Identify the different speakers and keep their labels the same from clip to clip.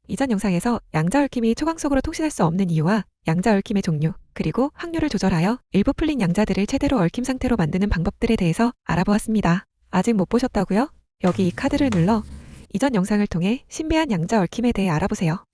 Speaker 1: 이전 영상에서 양자 얽힘이 초광속으로 통신할 수 없는 이유와 양자 얽힘의 종류, 그리고 확률을 조절하여 일부 풀린 양자들을 최대로 얽힘 상태로 만드는 방법들에 대해서 알아보았습니다. 아직 못 보셨다고요? 여기 이 카드를 눌러 이전 영상을 통해 신비한 양자 얽힘에 대해 알아보세요.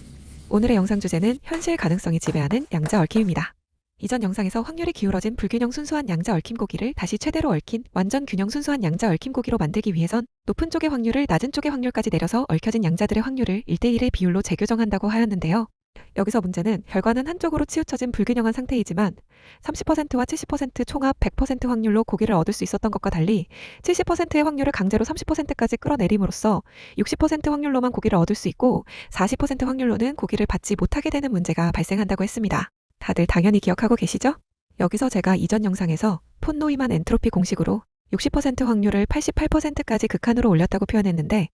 Speaker 1: 오늘의 영상 주제는 현실 가능성이 지배하는 양자 얽힘입니다. 이전 영상에서 확률이 기울어진 불균형 순수한 양자 얽힘 고기를 다시 최대로 얽힌 완전 균형 순수한 양자 얽힘 고기로 만들기 위해선 높은 쪽의 확률을 낮은 쪽의 확률까지 내려서 얽혀진 양자들의 확률을 1대1의 비율로 재교정한다고 하였는데요. 여기서 문제는 결과는 한쪽으로 치우쳐진 불균형한 상태이지만 30%와 70% 총합 100% 확률로 고기를 얻을 수 있었던 것과 달리 70%의 확률을 강제로 30%까지 끌어내림으로써 60% 확률로만 고기를 얻을 수 있고 40% 확률로는 고기를 받지 못하게 되는 문제가 발생한다고 했습니다. 다들 당연히 기억하고 계시죠? 여기서 제가 이전 영상에서 폰 노이만 엔트로피 공식으로 60% 확률을 88%까지 극한으로 올렸다고 표현했는데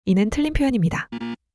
Speaker 1: 이는 틀린 표현입니다.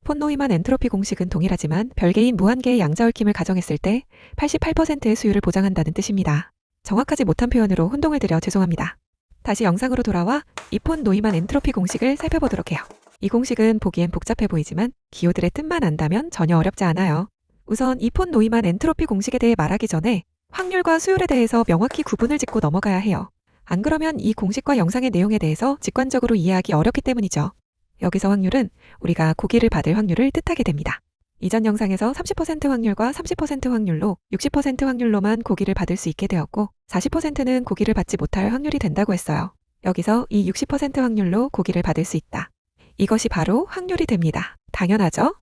Speaker 1: 폰 노이만 엔트로피 공식은 동일하지만 별개인 무한개의 양자 얽힘을 가정했을 때 88%의 수율을 보장한다는 뜻입니다. 정확하지 못한 표현으로 혼동을 드려 죄송합니다. 다시 영상으로 돌아와 이 폰 노이만 엔트로피 공식을 살펴보도록 해요. 이 공식은 보기엔 복잡해 보이지만 기호들의 뜻만 안다면 전혀 어렵지 않아요. 우선 이 폰 노이만 엔트로피 공식에 대해 말하기 전에 확률과 수율에 대해서 명확히 구분을 짓고 넘어가야 해요. 안 그러면 이 공식과 영상의 내용에 대해서 직관적으로 이해하기 어렵기 때문이죠. 여기서 확률은 우리가 고기를 받을 확률을 뜻하게 됩니다. 이전 영상에서 30% 확률과 30% 확률로 60% 확률로만 고기를 받을 수 있게 되었고 40%는 고기를 받지 못할 확률이 된다고 했어요. 여기서 이 60% 확률로 고기를 받을 수 있다. 이것이 바로 확률이 됩니다. 당연하죠?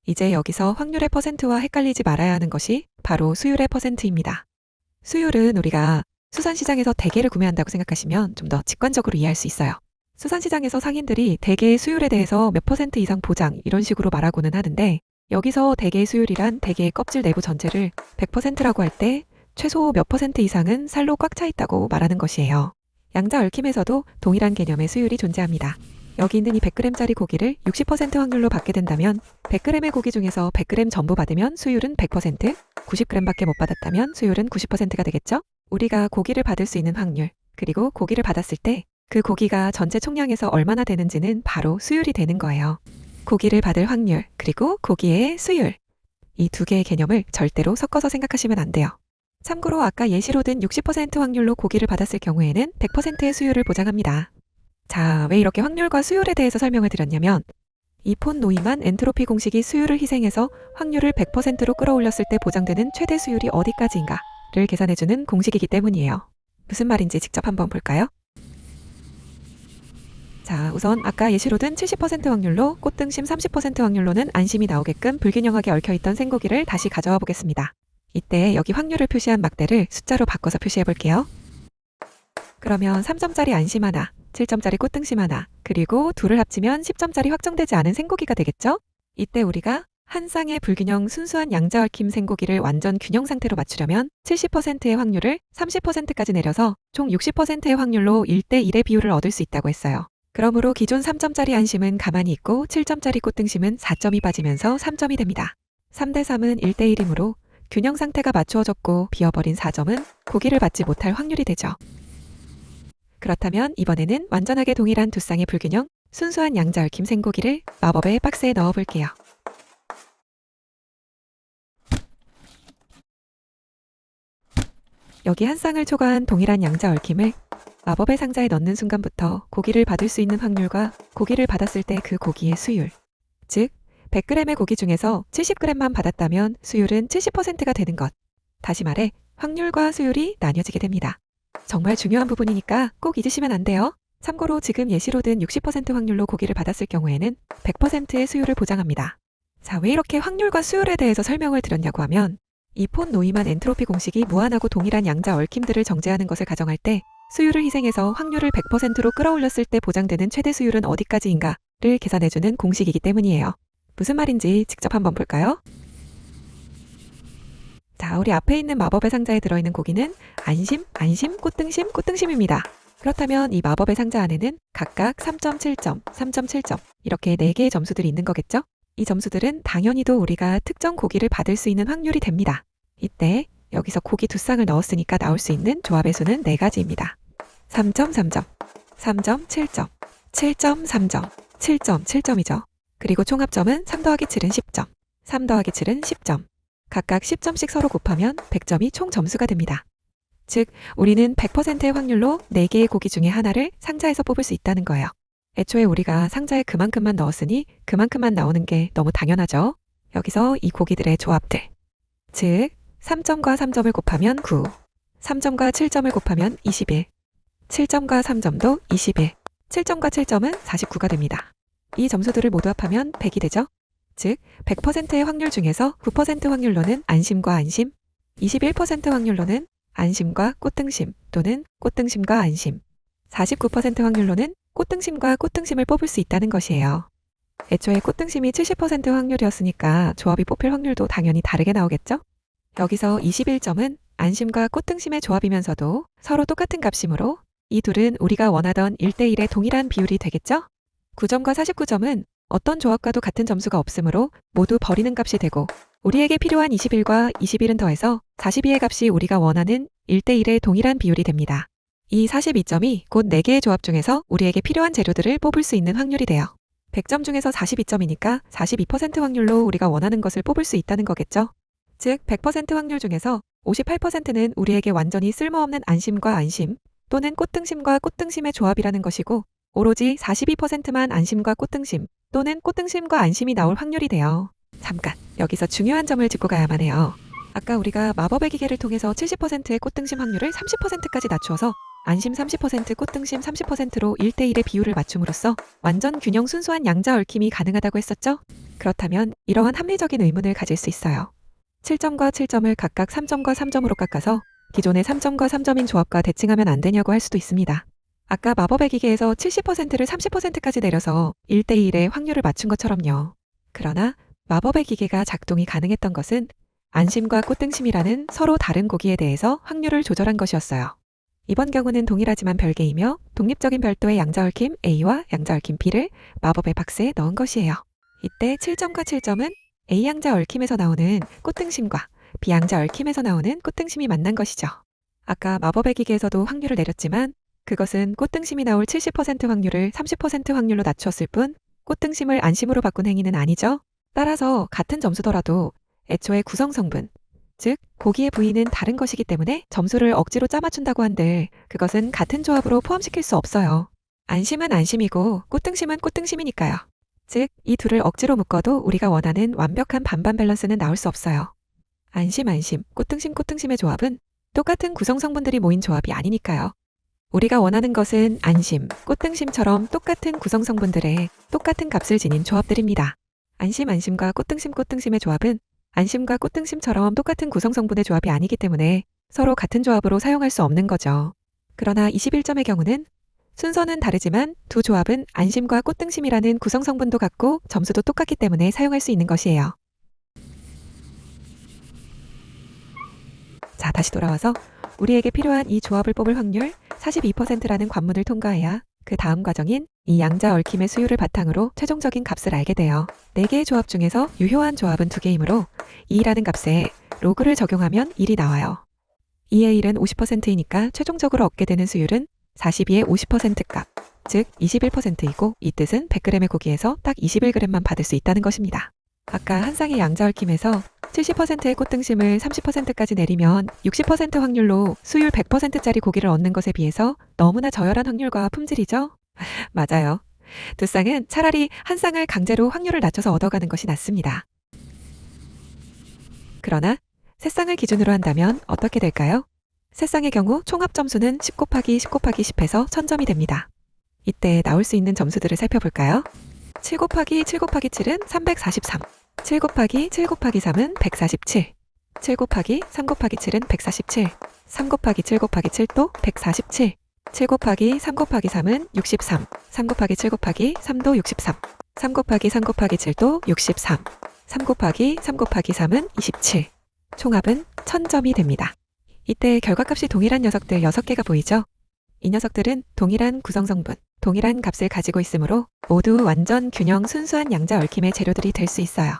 Speaker 1: 이제 여기서 확률의 퍼센트와 헷갈리지 말아야 하는 것이 바로 수율의 퍼센트입니다. 수율은 우리가 수산시장에서 대게를 구매한다고 생각하시면 좀 더 직관적으로 이해할 수 있어요. 수산시장에서 상인들이 대게의 수율에 대해서 몇 퍼센트 이상 보장 이런 식으로 말하고는 하는데 여기서 대게의 수율이란 대게의 껍질 내부 전체를 100%라고 할 때 최소 몇 퍼센트 이상은 살로 꽉 차 있다고 말하는 것이에요. 양자 얽힘에서도 동일한 개념의 수율이 존재합니다. 여기 있는 이 100g짜리 고기를 60% 확률로 받게 된다면 100g의 고기 중에서 100g 전부 받으면 수율은 100%, 90g밖에 못 받았다면 수율은 90%가 되겠죠? 우리가 고기를 받을 수 있는 확률, 그리고 고기를 받았을 때 그 고기가 전체 총량에서 얼마나 되는지는 바로 수율이 되는 거예요. 고기를 받을 확률, 그리고 고기의 수율. 이 두 개의 개념을 절대로 섞어서 생각하시면 안 돼요. 참고로 아까 예시로 든 60% 확률로 고기를 받았을 경우에는 100%의 수율을 보장합니다. 자, 왜 이렇게 확률과 수율에 대해서 설명을 드렸냐면 이 폰 노이만 엔트로피 공식이 수율을 희생해서 확률을 100%로 끌어올렸을 때 보장되는 최대 수율이 어디까지인가를 계산해주는 공식이기 때문이에요. 무슨 말인지 직접 한번 볼까요? 자, 우선 아까 예시로 든 70% 확률로 꽃등심 30% 확률로는 안심이 나오게끔 불균형하게 얽혀있던 생고기를 다시 가져와 보겠습니다. 이때 여기 확률을 표시한 막대를 숫자로 바꿔서 표시해 볼게요. 그러면 3점짜리 안심 하나, 7점짜리 꽃등심 하나, 그리고 둘을 합치면 10점짜리 확정되지 않은 생고기가 되겠죠? 이때 우리가 한 쌍의 불균형 순수한 양자 얽힘 생고기를 완전 균형 상태로 맞추려면 70%의 확률을 30%까지 내려서 총 60%의 확률로 1대1의 비율을 얻을 수 있다고 했어요. 그러므로 기존 3점짜리 안심은 가만히 있고 7점짜리 꽃등심은 4점이 빠지면서 3점이 됩니다. 3대3은 1대1이므로 균형 상태가 맞추어졌고 비어버린 4점은 고기를 받지 못할 확률이 되죠. 그렇다면 이번에는 완전하게 동일한 두 쌍의 불균형, 순수한 양자 얽힘 생고기를 마법의 박스에 넣어 볼게요. 여기 한 쌍을 초과한 동일한 양자 얽힘을 마법의 상자에 넣는 순간부터 고기를 받을 수 있는 확률과 고기를 받았을 때 그 고기의 수율, 즉 100g의 고기 중에서 70g만 받았다면 수율은 70%가 되는 것. 다시 말해 확률과 수율이 나뉘어지게 됩니다. 정말 중요한 부분이니까 꼭 잊으시면 안 돼요. 참고로 지금 예시로 든 60% 확률로 고기를 받았을 경우에는 100%의 수율을 보장합니다. 자, 왜 이렇게 확률과 수율에 대해서 설명을 드렸냐고 하면 이 폰 노이만 엔트로피 공식이 무한하고 동일한 양자 얽힘들을 정제하는 것을 가정할 때 수율을 희생해서 확률을 100%로 끌어올렸을 때 보장되는 최대 수율은 어디까지인가를 계산해주는 공식이기 때문이에요. 무슨 말인지 직접 한번 볼까요? 자, 우리 앞에 있는 마법의 상자에 들어있는 고기는 안심, 안심, 꽃등심, 꽃등심입니다. 그렇다면 이 마법의 상자 안에는 각각 3.7점, 3.7점 이렇게 4개의 점수들이 있는 거겠죠? 이 점수들은 당연히도 우리가 특정 고기를 받을 수 있는 확률이 됩니다. 이때 여기서 고기 두 쌍을 넣었으니까 나올 수 있는 조합의 수는 4가지입니다. 3.3점, 3.7점, 7.3점, 7.7점이죠. 그리고 총합점은 3 더하기 7은 10점. 3 더하기 7은 10점. 각각 10점씩 서로 곱하면 100점이 총 점수가 됩니다. 즉, 우리는 100%의 확률로 4개의 고기 중에 하나를 상자에서 뽑을 수 있다는 거예요. 애초에 우리가 상자에 그만큼만 넣었으니 그만큼만 나오는 게 너무 당연하죠. 여기서 이 고기들의 조합들. 즉, 3점과 3점을 곱하면 9, 3점과 7점을 곱하면 21, 7점과 3점도 21, 7점과 7점은 49가 됩니다. 이 점수들을 모두 합하면 100이 되죠. 즉, 100%의 확률 중에서 9% 확률로는 안심과 안심, 21% 확률로는 안심과 꽃등심 또는 꽃등심과 안심, 49% 확률로는 꽃등심과 꽃등심을 뽑을 수 있다는 것이에요. 애초에 꽃등심이 70% 확률이었으니까 조합이 뽑힐 확률도 당연히 다르게 나오겠죠? 여기서 21점은 안심과 꽃등심의 조합이면서도 서로 똑같은 값이므로 이 둘은 우리가 원하던 1대1의 동일한 비율이 되겠죠? 9점과 49점은 어떤 조합과도 같은 점수가 없으므로 모두 버리는 값이 되고 우리에게 필요한 21과 21은 더해서 42의 값이 우리가 원하는 1대1의 동일한 비율이 됩니다. 이 42점이 곧 4개의 조합 중에서 우리에게 필요한 재료들을 뽑을 수 있는 확률이 돼요. 100점 중에서 42점이니까 42% 확률로 우리가 원하는 것을 뽑을 수 있다는 거겠죠. 즉 100% 확률 중에서 58%는 우리에게 완전히 쓸모없는 안심과 안심 또는 꽃등심과 꽃등심의 조합이라는 것이고 오로지 42%만 안심과 꽃등심 또는 꽃등심과 안심이 나올 확률이 돼요. 잠깐 여기서 중요한 점을 짚고 가야만 해요. 아까 우리가 마법의 기계를 통해서 70%의 꽃등심 확률을 30%까지 낮추어서 안심 30%, 꽃등심 30%로 1대1의 비율을 맞춤으로써 완전 균형 순수한 양자 얽힘이 가능하다고 했었죠? 그렇다면 이러한 합리적인 의문을 가질 수 있어요. 7점과 7점을 각각 3점과 3점으로 깎아서 기존의 3점과 3점인 조합과 대칭하면 안 되냐고 할 수도 있습니다. 아까 마법의 기계에서 70%를 30%까지 내려서 1대1의 확률을 맞춘 것처럼요. 그러나 마법의 기계가 작동이 가능했던 것은 안심과 꽃등심이라는 서로 다른 고기에 대해서 확률을 조절한 것이었어요. 이번 경우는 동일하지만 별개이며 독립적인 별도의 양자 얽힘 A와 양자 얽힘 B를 마법의 박스에 넣은 것이에요. 이때 7점과 7점은 A 양자 얽힘에서 나오는 꽃등심과 B 양자 얽힘에서 나오는 꽃등심이 만난 것이죠. 아까 마법의 기계에서도 확률을 내렸지만 그것은 꽃등심이 나올 70% 확률을 30% 확률로 낮췄을 뿐 꽃등심을 안심으로 바꾼 행위는 아니죠. 따라서 같은 점수더라도 애초에 구성 성분, 즉 고기의 부위는 다른 것이기 때문에 점수를 억지로 짜맞춘다고 한들 그것은 같은 조합으로 포함시킬 수 없어요. 안심은 안심이고 꽃등심은 꽃등심이니까요. 즉 이 둘을 억지로 묶어도 우리가 원하는 완벽한 반반 밸런스는 나올 수 없어요. 안심 안심, 꽃등심 꽃등심의 조합은 똑같은 구성 성분들이 모인 조합이 아니니까요. 우리가 원하는 것은 안심, 꽃등심처럼 똑같은 구성 성분들의 똑같은 값을 지닌 조합들입니다. 안심 안심과 꽃등심 꽃등심의 조합은 안심과 꽃등심처럼 똑같은 구성 성분의 조합이 아니기 때문에 서로 같은 조합으로 사용할 수 없는 거죠. 그러나 21점의 경우는 순서는 다르지만 두 조합은 안심과 꽃등심이라는 구성 성분도 같고 점수도 똑같기 때문에 사용할 수 있는 것이에요. 자, 다시 돌아와서 우리에게 필요한 이 조합을 뽑을 확률 42%라는 관문을 통과해야 그 다음 과정인 이 양자 얽힘의 수율을 바탕으로 최종적인 값을 알게 돼요. 4개의 조합 중에서 유효한 조합은 2개이므로 2라는 값에 로그를 적용하면 1이 나와요. 2의 1은 50%이니까 최종적으로 얻게 되는 수율은 42의 50% 값, 즉 21%이고 이 뜻은 100g의 고기에서 딱 21g만 받을 수 있다는 것입니다. 아까 한 쌍의 양자 얽힘에서 70%의 꽃등심을 30%까지 내리면 60% 확률로 수율 100%짜리 고기를 얻는 것에 비해서 너무나 저열한 확률과 품질이죠? 맞아요. 두 쌍은 차라리 한 쌍을 강제로 확률을 낮춰서 얻어가는 것이 낫습니다. 그러나 세 쌍을 기준으로 한다면 어떻게 될까요? 세 쌍의 경우 총합 점수는 10 곱하기 10 곱하기 10해서 1000점이 됩니다. 이때 나올 수 있는 점수들을 살펴볼까요? 7 곱하기 7 곱하기 7은 343, 7 곱하기 7 곱하기 3은 147, 7 곱하기 3 곱하기 7은 147, 3 곱하기 7 곱하기 7도 147, 7 곱하기 3 곱하기 3은 63, 3 곱하기 7 곱하기 3도 63, 3 곱하기 3 곱하기 7도 63, 3 곱하기 3 곱하기 3은 27, 총합은 1000점이 됩니다. 이때 결과값이 동일한 녀석들 6개가 보이죠? 이 녀석들은 동일한 구성성분, 동일한 값을 가지고 있으므로 모두 완전 균형 순수한 양자 얽힘의 재료들이 될 수 있어요.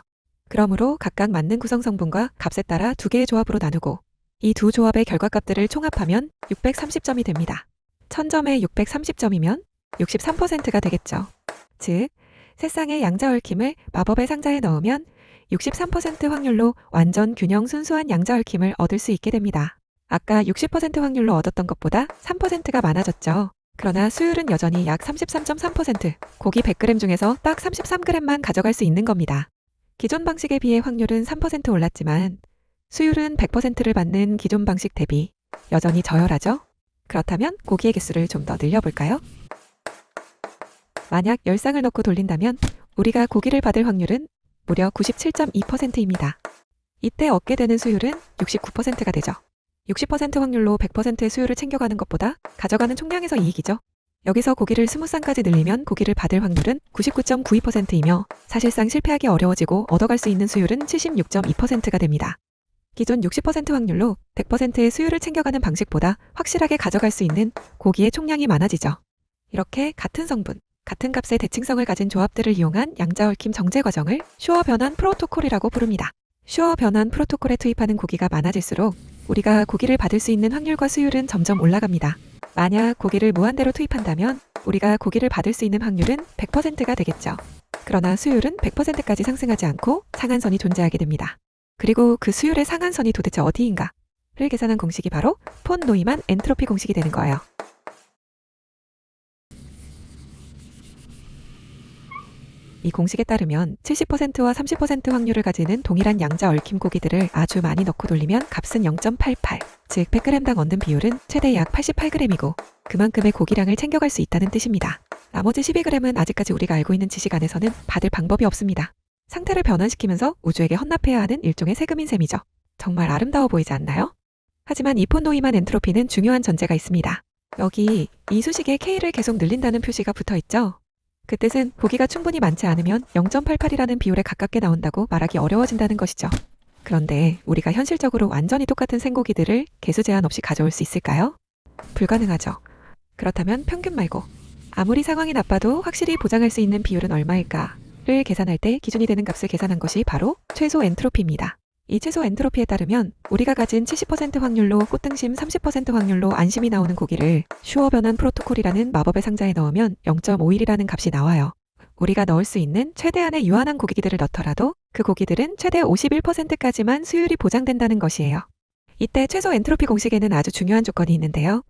Speaker 1: 그러므로 각각 맞는 구성성분과 값에 따라 2개의 조합으로 나누고 이 두 조합의 결과값들을 총합하면 630점이 됩니다. 1000점에 630점이면 63%가 되겠죠. 즉, 세 쌍의 양자 얽힘을 마법의 상자에 넣으면 63% 확률로 완전 균형 순수한 양자 얽힘을 얻을 수 있게 됩니다. 아까 60% 확률로 얻었던 것보다 3%가 많아졌죠. 그러나 수율은 여전히 약 33.3%, 고기 100g 중에서 딱 33g만 가져갈 수 있는 겁니다. 기존 방식에 비해 확률은 3% 올랐지만 수율은 100%를 받는 기존 방식 대비 여전히 저열하죠? 그렇다면 고기의 개수를 좀 더 늘려볼까요? 만약 10쌍을 넣고 돌린다면 우리가 고기를 받을 확률은 무려 97.2%입니다. 이때 얻게 되는 수율은 69%가 되죠. 60% 확률로 100%의 수율을 챙겨가는 것보다 가져가는 총량에서 이익이죠. 여기서 고기를 20쌍까지 늘리면 고기를 받을 확률은 99.92%이며 사실상 실패하기 어려워지고 얻어갈 수 있는 수율은 76.2%가 됩니다. 기존 60% 확률로 100%의 수율을 챙겨가는 방식보다 확실하게 가져갈 수 있는 고기의 총량이 많아지죠. 이렇게 같은 성분, 같은 값의 대칭성을 가진 조합들을 이용한 양자 얽힘 정제 과정을 슈어 변환 프로토콜이라고 부릅니다. 슈어 변환 프로토콜에 투입하는 고기가 많아질수록 우리가 고기를 받을 수 있는 확률과 수율은 점점 올라갑니다. 만약 고기를 무한대로 투입한다면 우리가 고기를 받을 수 있는 확률은 100%가 되겠죠. 그러나 수율은 100%까지 상승하지 않고 상한선이 존재하게 됩니다. 그리고 그 수율의 상한선이 도대체 어디인가를 계산한 공식이 바로 폰 노이만 엔트로피 공식이 되는 거예요. 이 공식에 따르면 70%와 30% 확률을 가지는 동일한 양자 얽힘 고기들을 아주 많이 넣고 돌리면 값은 0.88, 즉 100g당 얻는 비율은 최대 약 88g이고 그만큼의 고기량을 챙겨갈 수 있다는 뜻입니다. 나머지 12g은 아직까지 우리가 알고 있는 지식 안에서는 받을 방법이 없습니다. 상태를 변환시키면서 우주에게 헌납해야 하는 일종의 세금인 셈이죠. 정말 아름다워 보이지 않나요? 하지만 이 폰 노이만 엔트로피는 중요한 전제가 있습니다. 여기 이 수식에 K를 계속 늘린다는 표시가 붙어 있죠? 그 뜻은 고기가 충분히 많지 않으면 0.88이라는 비율에 가깝게 나온다고 말하기 어려워진다는 것이죠. 그런데 우리가 현실적으로 완전히 똑같은 생고기들을 개수 제한 없이 가져올 수 있을까요? 불가능하죠. 그렇다면 평균 말고 아무리 상황이 나빠도 확실히 보장할 수 있는 비율은 얼마일까를 계산할 때 기준이 되는 값을 계산한 것이 바로 최소 엔트로피입니다. 이 최소 엔트로피에 따르면 우리가 가진 70% 확률로 꽃등심 30% 확률로 안심이 나오는 고기를 슈어 변환 프로토콜이라는 마법의 상자에 넣으면 0.51이라는 값이 나와요. 우리가 넣을 수 있는 최대한의 유한한 고기들을 넣더라도 그 고기들은 최대 51%까지만 수율이 보장된다는 것이에요. 이때 최소 엔트로피 공식에는 아주 중요한 조건이 있는데요.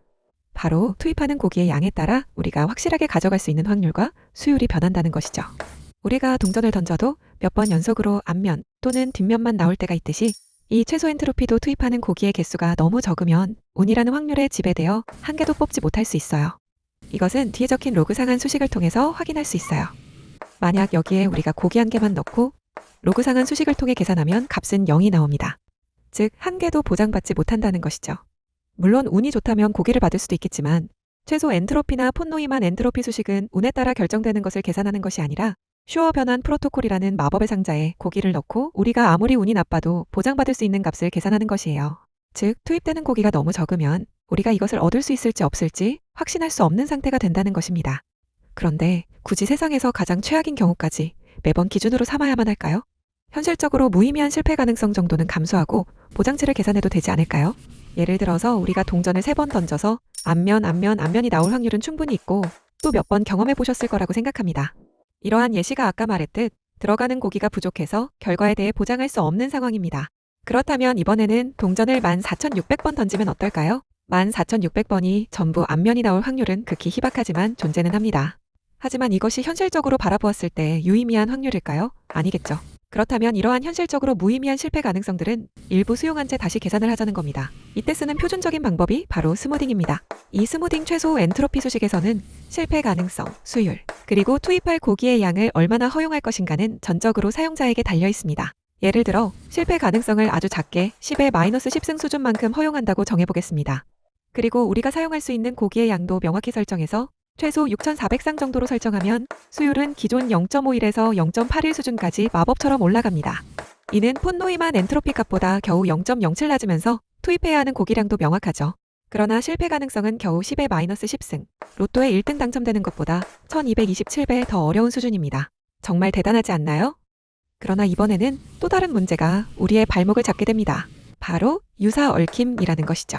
Speaker 1: 바로 투입하는 고기의 양에 따라 우리가 확실하게 가져갈 수 있는 확률과 수율이 변한다는 것이죠. 우리가 동전을 던져도 몇 번 연속으로 앞면 또는 뒷면만 나올 때가 있듯이 이 최소 엔트로피도 투입하는 고기의 개수가 너무 적으면 운이라는 확률에 지배되어 한 개도 뽑지 못할 수 있어요. 이것은 뒤에 적힌 로그 상한 수식을 통해서 확인할 수 있어요. 만약 여기에 우리가 고기 한 개만 넣고 로그 상한 수식을 통해 계산하면 값은 0이 나옵니다. 즉, 한 개도 보장받지 못한다는 것이죠. 물론 운이 좋다면 고기를 받을 수도 있겠지만 최소 엔트로피나 폰 노이만 엔트로피 수식은 운에 따라 결정되는 것을 계산하는 것이 아니라 슈어 변환 프로토콜이라는 마법의 상자에 고기를 넣고 우리가 아무리 운이 나빠도 보장받을 수 있는 값을 계산하는 것이에요. 즉, 투입되는 고기가 너무 적으면 우리가 이것을 얻을 수 있을지 없을지 확신할 수 없는 상태가 된다는 것입니다. 그런데 굳이 세상에서 가장 최악인 경우까지 매번 기준으로 삼아야만 할까요? 현실적으로 무의미한 실패 가능성 정도는 감수하고 보장치를 계산해도 되지 않을까요? 예를 들어서 우리가 동전을 3번 던져서 앞면이 나올 확률은 충분히 있고 또 몇 번 경험해 보셨을 거라고 생각합니다. 이러한 예시가 아까 말했듯 들어가는 고기가 부족해서 결과에 대해 보장할 수 없는 상황입니다. 그렇다면 이번에는 동전을 14,600번 던지면 어떨까요? 14,600번이 전부 앞면이 나올 확률은 극히 희박하지만 존재는 합니다. 하지만 이것이 현실적으로 바라보았을 때 유의미한 확률일까요? 아니겠죠. 그렇다면 이러한 현실적으로 무의미한 실패 가능성들은 일부 수용한 채 다시 계산을 하자는 겁니다. 이때 쓰는 표준적인 방법이 바로 스무딩입니다. 이 스무딩 최소 엔트로피 수식에서는 실패 가능성, 수율, 그리고 투입할 고기의 양을 얼마나 허용할 것인가는 전적으로 사용자에게 달려 있습니다. 예를 들어 실패 가능성을 아주 작게 10의 마이너스 10승 수준만큼 허용한다고 정해보겠습니다. 그리고 우리가 사용할 수 있는 고기의 양도 명확히 설정해서 최소 6,400쌍 정도로 설정하면 수율은 기존 0.51에서 0.81 수준까지 마법처럼 올라갑니다. 이는 폰 노이만 엔트로피 값보다 겨우 0.07 낮으면서 투입해야 하는 고기량도 명확하죠. 그러나 실패 가능성은 겨우 10의 마이너스 10승, 로또에 1등 당첨되는 것보다 1227배 더 어려운 수준입니다. 정말 대단하지 않나요? 그러나 이번에는 또 다른 문제가 우리의 발목을 잡게 됩니다. 바로 유사 얽힘이라는 것이죠.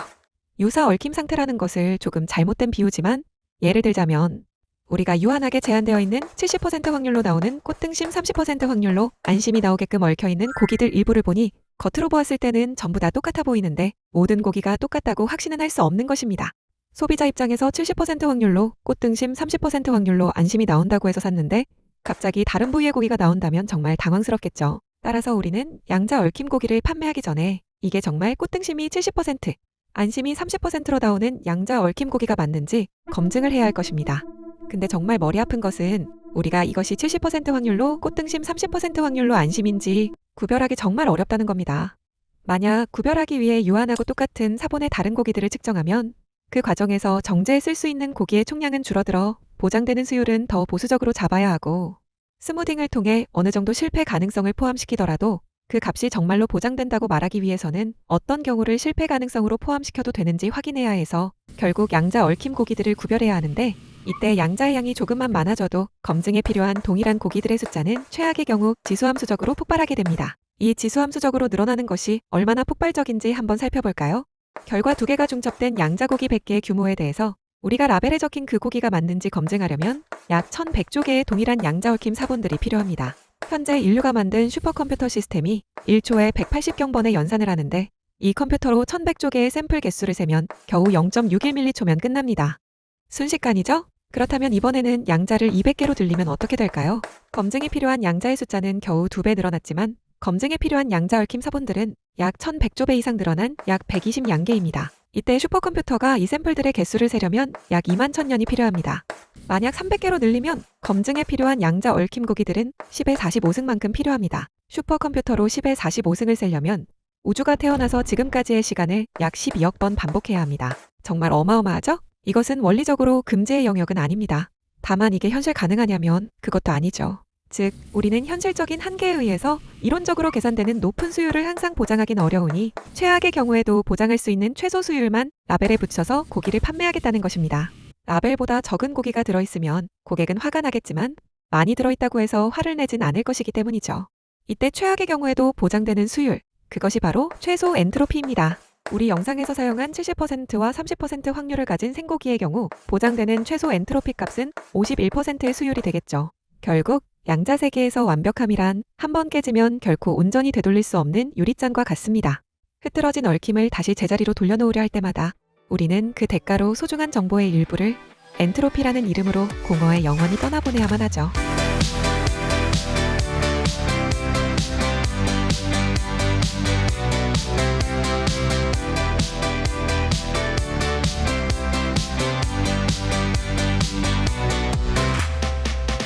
Speaker 1: 유사 얽힘 상태라는 것을 조금 잘못된 비유지만 예를 들자면 우리가 유한하게 제한되어 있는 70% 확률로 나오는 꽃등심 30% 확률로 안심이 나오게끔 얽혀있는 고기들 일부를 보니 겉으로 보았을 때는 전부 다 똑같아 보이는데 모든 고기가 똑같다고 확신은 할 수 없는 것입니다. 소비자 입장에서 70% 확률로 꽃등심 30% 확률로 안심이 나온다고 해서 샀는데 갑자기 다른 부위의 고기가 나온다면 정말 당황스럽겠죠. 따라서 우리는 양자 얽힘 고기를 판매하기 전에 이게 정말 꽃등심이 70%, 안심이 30%로 나오는 양자 얽힘 고기가 맞는지 검증을 해야 할 것입니다. 근데 정말 머리 아픈 것은 우리가 이것이 70% 확률로 꽃등심 30% 확률로 안심인지 구별하기 정말 어렵다는 겁니다. 만약 구별하기 위해 유한하고 똑같은 사본의 다른 고기들을 측정하면 그 과정에서 정제에 쓸 수 있는 고기의 총량은 줄어들어 보장되는 수율은 더 보수적으로 잡아야 하고 스무딩을 통해 어느 정도 실패 가능성을 포함시키더라도 그 값이 정말로 보장된다고 말하기 위해서는 어떤 경우를 실패 가능성으로 포함시켜도 되는지 확인해야 해서 결국 양자 얽힘 고기들을 구별해야 하는데 이때 양자의 양이 조금만 많아져도 검증에 필요한 동일한 고기들의 숫자는 최악의 경우 지수함수적으로 폭발하게 됩니다. 이 지수함수적으로 늘어나는 것이 얼마나 폭발적인지 한번 살펴볼까요? 결과 2개가 중첩된 양자고기 100개의 규모에 대해서 우리가 라벨에 적힌 그 고기가 맞는지 검증하려면 약 1100조 개의 동일한 양자 얽힘 사본들이 필요합니다. 현재 인류가 만든 슈퍼컴퓨터 시스템이 1초에 180경번의 연산을 하는데 이 컴퓨터로 1100조 개의 샘플 개수를 세면 겨우 0.61m초면 끝납니다. 순식간이죠? 그렇다면 이번에는 양자를 200개로 늘리면 어떻게 될까요? 검증이 필요한 양자의 숫자는 겨우 2배 늘어났지만 검증에 필요한 양자 얽힘 사본들은 약 1100조 배 이상 늘어난 약 120양계입니다. 이때 슈퍼컴퓨터가 이 샘플들의 개수를 세려면 약 2만 1000년이 필요합니다. 만약 300개로 늘리면 검증에 필요한 양자 얽힘 고기들은 10의 45승만큼 필요합니다. 슈퍼컴퓨터로 10의 45승을 세려면 우주가 태어나서 지금까지의 시간을 약 12억 번 반복해야 합니다. 정말 어마어마하죠? 이것은 원리적으로 금지의 영역은 아닙니다. 다만 이게 현실 가능하냐면 그것도 아니죠. 즉, 우리는 현실적인 한계에 의해서 이론적으로 계산되는 높은 수율을 항상 보장하긴 어려우니 최악의 경우에도 보장할 수 있는 최소 수율만 라벨에 붙여서 고기를 판매하겠다는 것입니다. 라벨보다 적은 고기가 들어있으면 고객은 화가 나겠지만 많이 들어있다고 해서 화를 내진 않을 것이기 때문이죠. 이때 최악의 경우에도 보장되는 수율, 그것이 바로 최소 엔트로피입니다. 우리 영상에서 사용한 70%와 30% 확률을 가진 생고기의 경우 보장되는 최소 엔트로피 값은 51%의 수율이 되겠죠. 결국 양자 세계에서 완벽함이란 한 번 깨지면 결코 온전히 되돌릴 수 없는 유리잔과 같습니다. 흐트러진 얽힘을 다시 제자리로 돌려놓으려 할 때마다 우리는 그 대가로 소중한 정보의 일부를 엔트로피라는 이름으로 공허에 영원히 떠나보내야만 하죠.